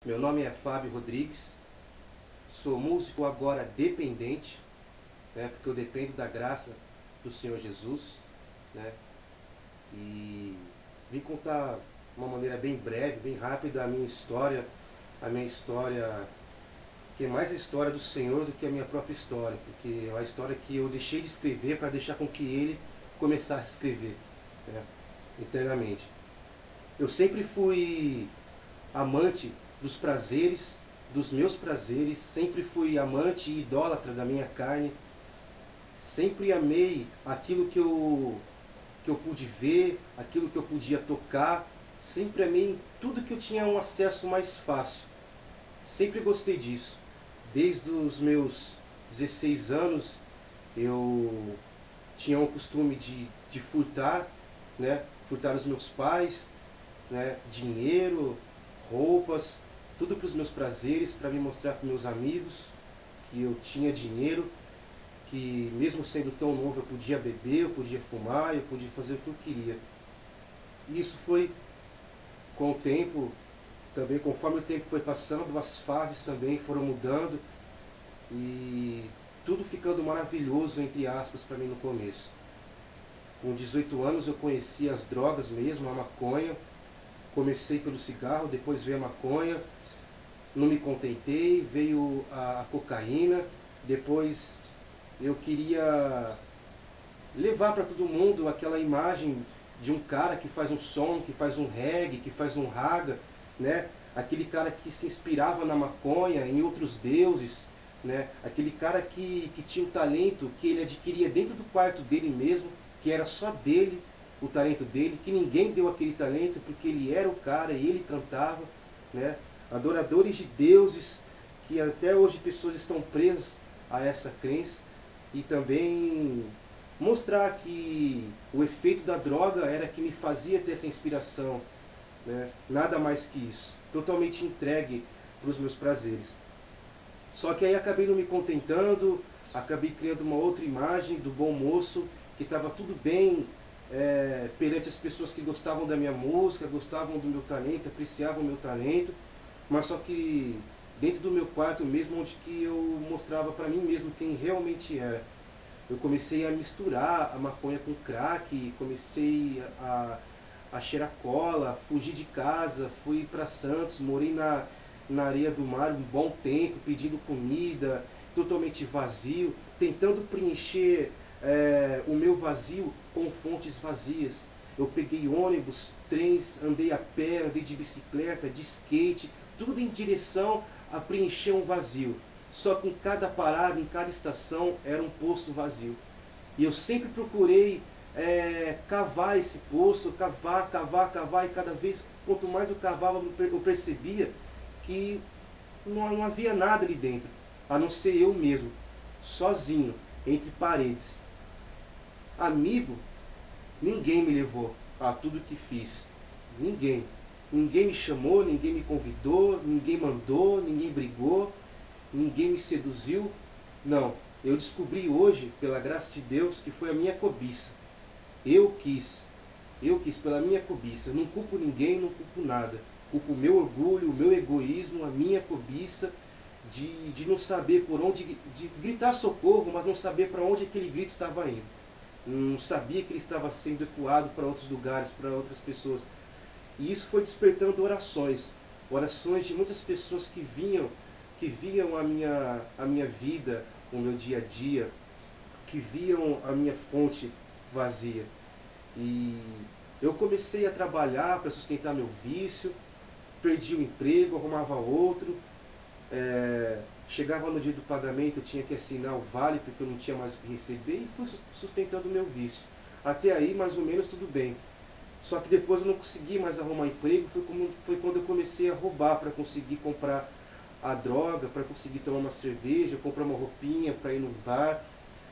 Meu nome é Fábio Rodrigues, sou músico agora dependente, né, porque eu dependo da graça do Senhor Jesus, né, e vim contar de uma maneira bem breve, bem rápida a minha história, que é mais a história do Senhor do que a minha própria história, porque é a história que eu deixei de escrever para deixar com que Ele começasse a escrever, né, internamente. Eu sempre fui amante dos prazeres, dos meus prazeres, sempre fui amante e idólatra da minha carne, sempre amei aquilo que eu pude ver, aquilo que eu podia tocar, sempre amei tudo que eu tinha um acesso mais fácil, sempre gostei disso. Desde os meus 16 anos eu tinha o costume de furtar, né? Furtar os meus pais, né? Dinheiro, roupas, tudo para os meus prazeres, para me mostrar para meus amigos que eu tinha dinheiro, que mesmo sendo tão novo eu podia beber, eu podia fumar, eu podia fazer o que eu queria. E isso foi com o tempo, também conforme o tempo foi passando, as fases também foram mudando e tudo ficando maravilhoso, entre aspas, para mim no começo. Com 18 anos eu conheci as drogas mesmo, a maconha. Comecei pelo cigarro, depois veio a maconha, não me contentei, veio a cocaína, depois eu queria levar para todo mundo aquela imagem de um cara que faz um som, que faz um reggae, que faz um raga, né? Aquele cara que se inspirava na maconha, em outros deuses, né? Aquele cara que tinha um talento que ele adquiria dentro do quarto dele mesmo, que era só dele, o talento dele, que ninguém deu aquele talento porque ele era o cara e ele cantava, né? Adoradores de deuses, que até hoje pessoas estão presas a essa crença, e também mostrar que o efeito da droga era que me fazia ter essa inspiração, né? Nada mais que isso, totalmente entregue para os meus prazeres. Só que aí acabei não me contentando, acabei criando uma outra imagem do bom moço, que estava tudo bem perante as pessoas que gostavam da minha música, gostavam do meu talento, apreciavam o meu talento, mas só que dentro do meu quarto mesmo, onde que eu mostrava para mim mesmo quem realmente era. Eu comecei a misturar a maconha com crack, comecei a cheirar cola, fugi de casa, fui para Santos, morei na areia do mar um bom tempo, pedindo comida, totalmente vazio, tentando preencher o meu vazio com fontes vazias. Eu peguei ônibus, trens, andei a pé, andei de bicicleta, de skate, tudo em direção a preencher um vazio. Só que em cada parada, em cada estação, era um poço vazio. E eu sempre procurei cavar esse poço, cavar, cavar, cavar, e cada vez, quanto mais eu cavava, eu percebia que não havia nada ali dentro, a não ser eu mesmo, sozinho, entre paredes. Amigo, ninguém me levou a tudo que fiz. Ninguém. Ninguém me chamou, ninguém me convidou, ninguém mandou, ninguém brigou, ninguém me seduziu. Não. Eu descobri hoje, pela graça de Deus, que foi a minha cobiça. Eu quis. Eu quis pela minha cobiça. Não culpo ninguém, não culpo nada. Culpo o meu orgulho, o meu egoísmo, a minha cobiça de não saber por onde, de gritar socorro, mas não saber para onde aquele grito estava indo. Não sabia que ele estava sendo ecoado para outros lugares, para outras pessoas. E isso foi despertando orações. Orações de muitas pessoas que viam a minha vida, o meu dia a dia, que viam a minha fonte vazia. E eu comecei a trabalhar para sustentar meu vício, perdi o emprego, arrumava outro, chegava no dia do pagamento, eu tinha que assinar o vale porque eu não tinha mais o que receber, e fui sustentando o meu vício. Até aí, mais ou menos, tudo bem. Só que depois eu não consegui mais arrumar emprego, foi quando eu comecei a roubar para conseguir comprar a droga, para conseguir tomar uma cerveja, comprar uma roupinha para ir no bar,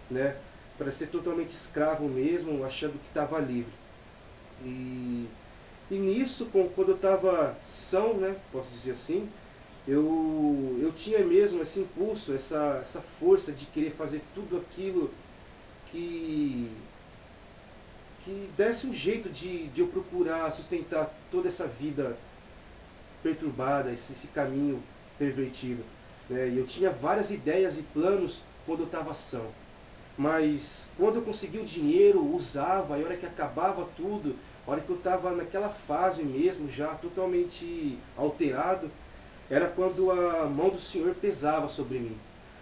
né? Para ser totalmente escravo mesmo, achando que estava livre. E nisso, quando eu estava são, né, posso dizer assim, eu tinha mesmo esse impulso, essa força de querer fazer tudo aquilo que, que desse um jeito de eu procurar sustentar toda essa vida perturbada, esse caminho pervertido. Né? E eu tinha várias ideias e planos quando eu estava são. Mas quando eu conseguia o dinheiro, usava, e a hora que acabava tudo, a hora que eu estava naquela fase mesmo, já totalmente alterado, era quando a mão do Senhor pesava sobre mim.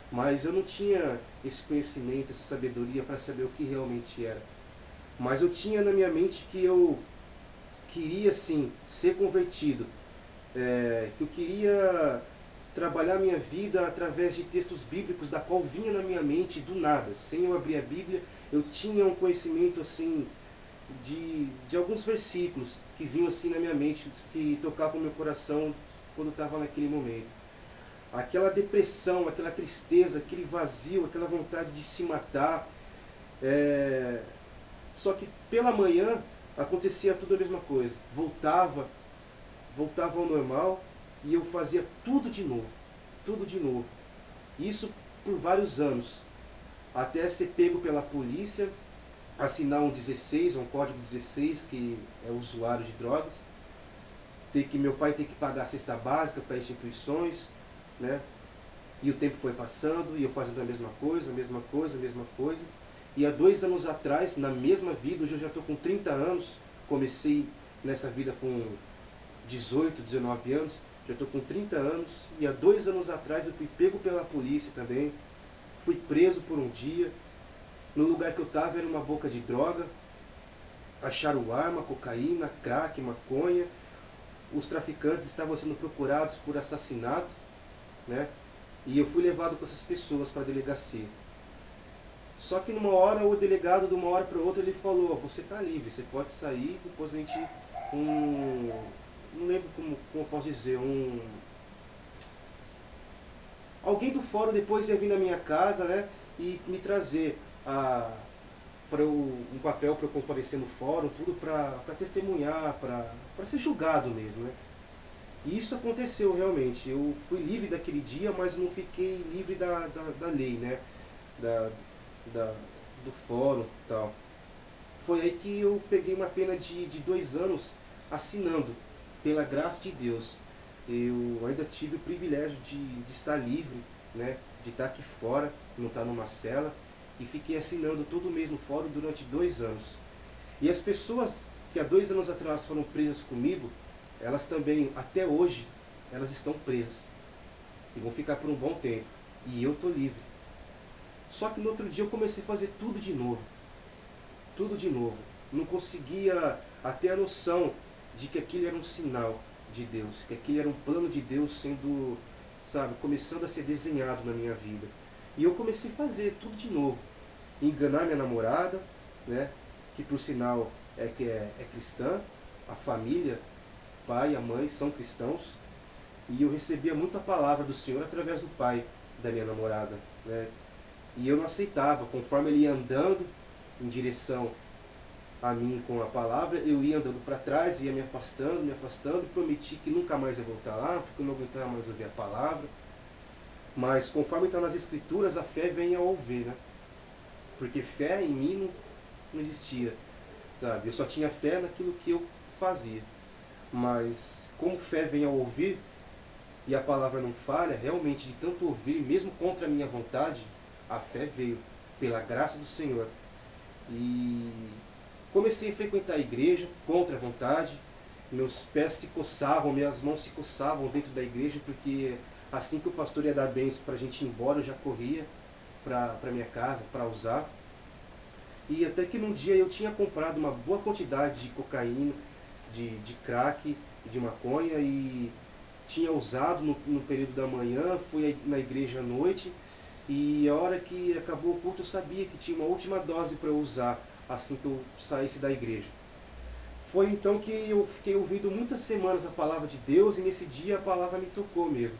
Mas eu não tinha esse conhecimento, essa sabedoria para saber o que realmente era. Mas eu tinha na minha mente que eu queria sim ser convertido, que eu queria trabalhar minha vida através de textos bíblicos, da qual vinha na minha mente do nada, sem eu abrir a Bíblia. Eu tinha um conhecimento assim de alguns versículos que vinham assim na minha mente, que tocavam o meu coração quando eu estava naquele momento. Aquela depressão, aquela tristeza, aquele vazio, aquela vontade de se matar. Só que pela manhã acontecia tudo a mesma coisa. Voltava ao normal e eu fazia tudo de novo. Tudo de novo. Isso por vários anos. Até ser pego pela polícia, assinar um 16, um código 16, que é usuário de drogas. Meu pai tem que pagar a cesta básica para instituições, né? E o tempo foi passando e eu fazendo a mesma coisa, a mesma coisa, a mesma coisa. E há 2 anos atrás, na mesma vida, hoje eu já estou com 30 anos, comecei nessa vida com 18, 19 anos, já estou com 30 anos, e há 2 anos atrás eu fui pego pela polícia também, fui preso por um dia. No lugar que eu estava era uma boca de droga, acharam arma, cocaína, crack, maconha. Os traficantes estavam sendo procurados por assassinato, né? E eu fui levado com essas pessoas para a delegacia. Só que numa hora, o delegado, de uma hora para outra, ele falou: você está livre, você pode sair, depois a gente... não lembro como eu posso dizer, alguém do fórum depois ia vir na minha casa, né, e me trazer um papel para eu comparecer no fórum, tudo para testemunhar, para ser julgado mesmo, né. E isso aconteceu realmente. Eu fui livre daquele dia, mas não fiquei livre da lei, né, do fórum e tal. Foi aí que eu peguei uma pena de 2 anos assinando, pela graça de Deus. Eu ainda tive o privilégio de estar livre, né, de estar aqui fora, não estar numa cela, e fiquei assinando todo mês no fórum durante 2 anos. E as pessoas que há 2 anos atrás foram presas comigo, elas também, até hoje, elas estão presas. E vão ficar por um bom tempo. E eu estou livre. Só que no outro dia eu comecei a fazer tudo de novo. Tudo de novo. Não conseguia ter a noção de que aquilo era um sinal de Deus, que aquilo era um plano de Deus sendo, sabe, começando a ser desenhado na minha vida. E eu comecei a fazer tudo de novo. Enganar minha namorada, né, que por sinal é cristã, a família, o pai e a mãe são cristãos, e eu recebia muita palavra do Senhor através do pai da minha namorada, né, e eu não aceitava. Conforme ele ia andando em direção a mim com a palavra, eu ia andando para trás, ia me afastando, e prometi que nunca mais ia voltar lá, porque eu não aguentava mais ouvir a palavra. Mas conforme está nas escrituras, a fé vem ao ouvir, né? Porque fé em mim não existia, sabe? Eu só tinha fé naquilo que eu fazia. Mas como fé vem ao ouvir, e a palavra não falha, realmente de tanto ouvir, mesmo contra a minha vontade, a fé veio, pela graça do Senhor. E comecei a frequentar a igreja, contra a vontade. Meus pés se coçavam, minhas mãos se coçavam dentro da igreja, porque assim que o pastor ia dar bênção para a gente ir embora, eu já corria para minha casa para usar. E até que num dia eu tinha comprado uma boa quantidade de cocaína, de crack, de maconha, e tinha usado no período da manhã, fui na igreja à noite, e a hora que acabou o culto eu sabia que tinha uma última dose para eu usar assim que eu saísse da igreja. Foi então que eu fiquei ouvindo muitas semanas a palavra de Deus, e nesse dia a palavra me tocou mesmo.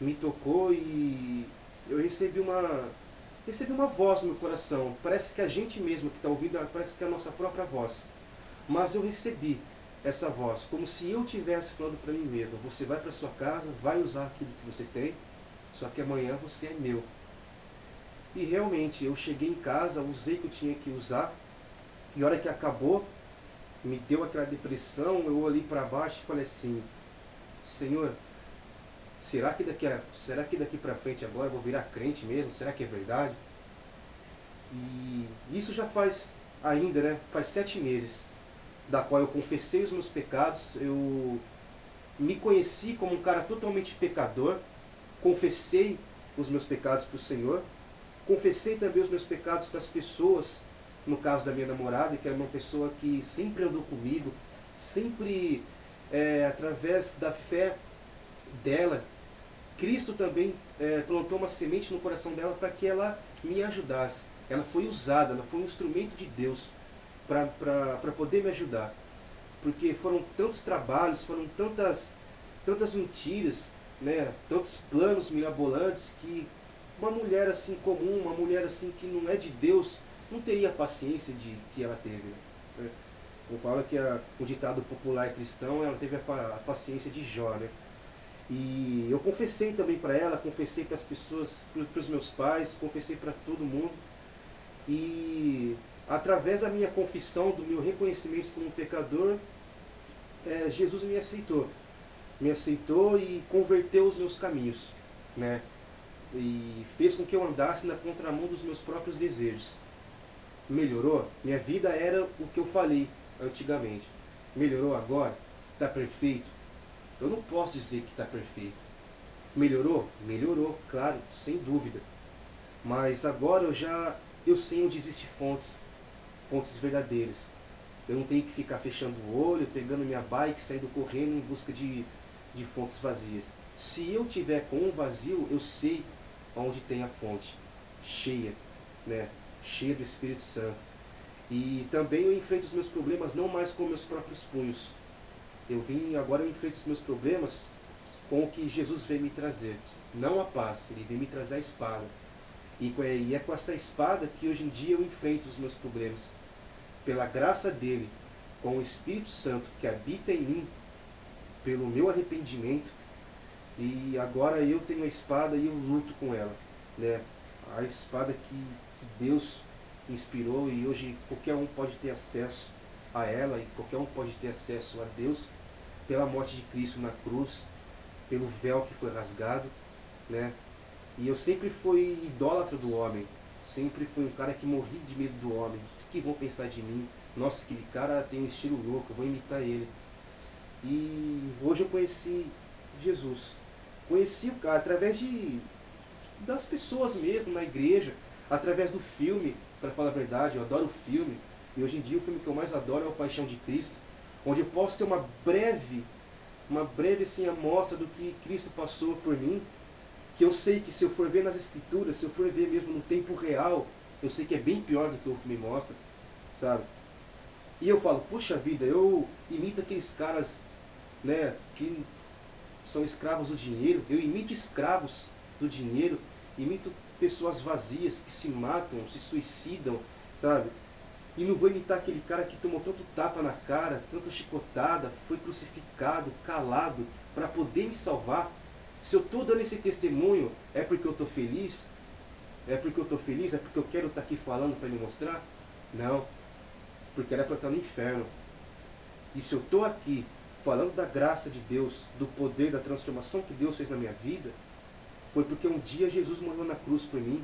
Me tocou e eu recebi uma voz no meu coração. Parece que a gente mesmo que está ouvindo, parece que é a nossa própria voz. Mas eu recebi essa voz, como se eu estivesse falando para mim mesmo: você vai para sua casa, vai usar aquilo que você tem, só que amanhã você é meu. E realmente, eu cheguei em casa, usei o que eu tinha que usar, e a hora que acabou, me deu aquela depressão, eu olhei para baixo e falei assim: Senhor, será que daqui para frente agora eu vou virar crente mesmo? Será que é verdade? E isso já faz ainda, né? Faz 7 meses, da qual eu confessei os meus pecados, eu me conheci como um cara totalmente pecador, confessei os meus pecados para o Senhor, confessei também os meus pecados para as pessoas, no caso da minha namorada, que era uma pessoa que sempre andou comigo, sempre, através da fé dela, Cristo também plantou uma semente no coração dela para que ela me ajudasse. Ela foi usada, ela foi um instrumento de Deus para poder me ajudar. Porque foram tantos trabalhos, foram tantas mentiras, né, tantos planos mirabolantes que uma mulher assim comum, uma mulher assim que não é de Deus, não teria a paciência que ela teve. Né? Eu falo que o ditado popular cristão, ela teve a paciência de Jó. Né? E eu confessei também para ela, confessei para as pessoas, para os meus pais, confessei para todo mundo. E através da minha confissão, do meu reconhecimento como pecador, Jesus me aceitou. Me aceitou e converteu os meus caminhos. Né? E fez com que eu andasse na contramão dos meus próprios desejos. Melhorou? Minha vida era o que eu falei antigamente. Melhorou agora? Está perfeito? Eu não posso dizer que está perfeito. Melhorou? Melhorou, claro, sem dúvida. Mas agora eu sei onde existem fontes verdadeiras. Eu não tenho que ficar fechando o olho, pegando minha bike, saindo correndo em busca de fontes vazias. Se eu tiver com um vazio, eu sei onde tem a fonte, cheia, né? Cheia do Espírito Santo. E também eu enfrento os meus problemas não mais com meus próprios punhos. Agora eu enfrento os meus problemas com o que Jesus veio me trazer. Não a paz, Ele veio me trazer a espada. E é com essa espada que hoje em dia eu enfrento os meus problemas. Pela graça dEle, com o Espírito Santo que habita em mim, pelo meu arrependimento, e agora eu tenho a espada e eu luto com ela. Né? A espada que Deus inspirou e hoje qualquer um pode ter acesso a ela e qualquer um pode ter acesso a Deus pela morte de Cristo na cruz, pelo véu que foi rasgado, né? E eu sempre fui idólatra do homem, sempre fui um cara que morri de medo do homem. O que vão pensar de mim? Nossa, aquele cara tem um estilo louco, eu vou imitar ele. E hoje eu conheci Jesus. Conheci o cara através das pessoas mesmo, na igreja, através do filme, para falar a verdade, eu adoro filme. E hoje em dia o filme que eu mais adoro é o Paixão de Cristo, onde eu posso ter uma breve assim, amostra do que Cristo passou por mim, que eu sei que se eu for ver nas escrituras, se eu for ver mesmo no tempo real, eu sei que é bem pior do que o filme mostra, sabe? E eu falo, puxa vida, eu imito aqueles caras, né, que são escravos do dinheiro, eu imito escravos do dinheiro, imito pessoas vazias que se matam, se suicidam, sabe? E não vou imitar aquele cara que tomou tanto tapa na cara, tanta chicotada, foi crucificado, calado, para poder me salvar. Se eu estou dando esse testemunho, é porque eu estou feliz? É porque eu estou feliz? É porque eu quero estar aqui falando para lhe mostrar? Não, porque era para eu estar no inferno. E se eu estou aqui falando da graça de Deus, do poder, da transformação que Deus fez na minha vida, foi porque um dia Jesus morreu na cruz por mim,